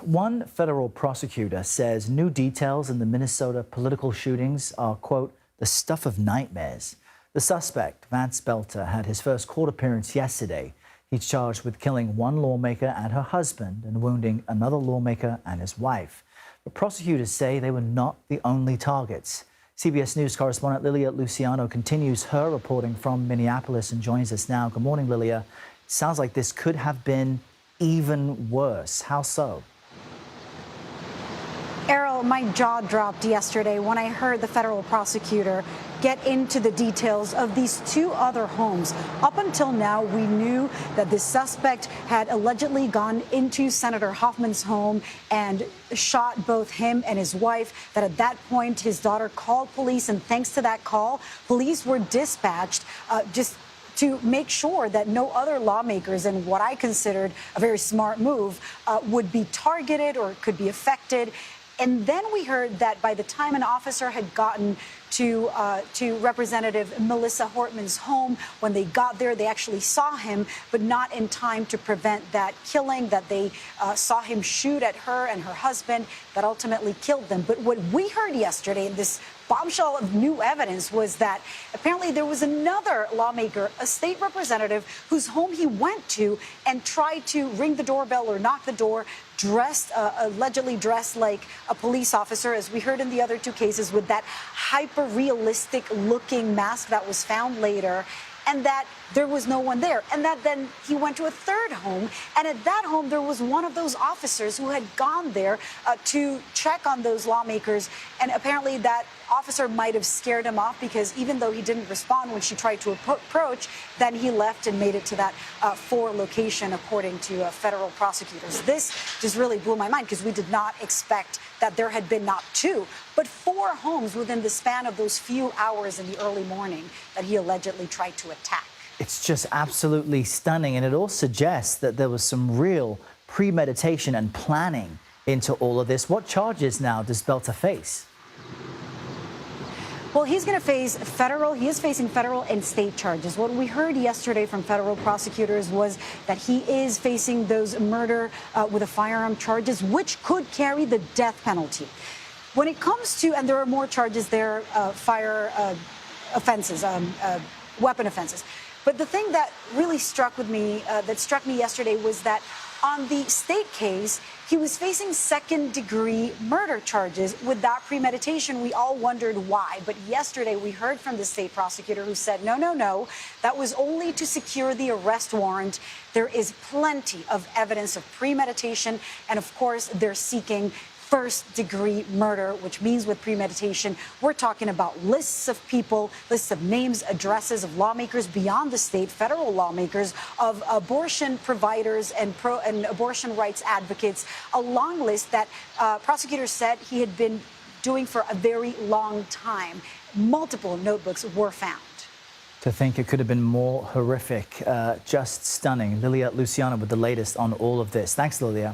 One federal prosecutor says new details in the Minnesota political shootings are, quote, the stuff of nightmares. The suspect, Vance Belter, had his first court appearance yesterday. He's charged with killing one lawmaker and her husband and wounding another lawmaker and his wife. But prosecutors say they were not the only targets. CBS News correspondent Lilia Luciano continues her reporting from Minneapolis and joins us now. Good morning, Lilia. Sounds like this could have been even worse. How so? Errol, my jaw dropped yesterday when I heard the federal prosecutor get into the details of these two other homes. Up until now, we knew that the suspect had allegedly gone into Senator Hortman's home and shot both him and his wife, that at that point his daughter called police, and thanks to that call, police were dispatched just to make sure that no other lawmakers, and what I considered a very smart move, would be targeted or could be affected. And then we heard that by the time an officer had gotten to Representative Melissa Hortman's home, when they got there, they actually saw him, but not in time to prevent that killing, that they saw him shoot at her and her husband that ultimately killed them. But what we heard yesterday in this bombshell of new evidence was that apparently there was another lawmaker, a state representative, whose home he went to and tried to ring the doorbell or knock the door, allegedly dressed like a police officer, as we heard in the other two cases, with that hyper-realistic looking mask that was found later, and that there was no one there. And that then he went to a third home, and at that home there was one of those officers who had gone there to check on those lawmakers, and apparently that officer might have scared him off, because even though he didn't respond when she tried to approach, then he left and made it to that 4 location, according to federal prosecutors. This just really blew my mind, because we did not expect that there had been not 2, but 4 homes within the span of those few hours in the early morning that he allegedly tried to attack. It's just absolutely stunning, and it all suggests that there was some real premeditation and planning into all of this. What charges now does Belter face? Well, he is facing federal and state charges. What we heard yesterday from federal prosecutors was that he is facing those murder with a firearm charges, which could carry the death penalty. When it comes to, and there are more charges there, weapon offenses. But the thing that really struck me yesterday was that on the state case, he was facing second-degree murder charges without premeditation. We all wondered why. But yesterday, we heard from the state prosecutor who said, no, that was only to secure the arrest warrant. There is plenty of evidence of premeditation. And of course, they're seeking first-degree murder, which means with premeditation, we're talking about lists of people, lists of names, addresses of lawmakers beyond the state, federal lawmakers, of abortion providers and abortion rights advocates, a long list that prosecutors said he had been doing for a very long time. Multiple notebooks were found. To think it could have been more horrific. Just stunning. Lilia Luciano with the latest on all of this. Thanks, Lilia.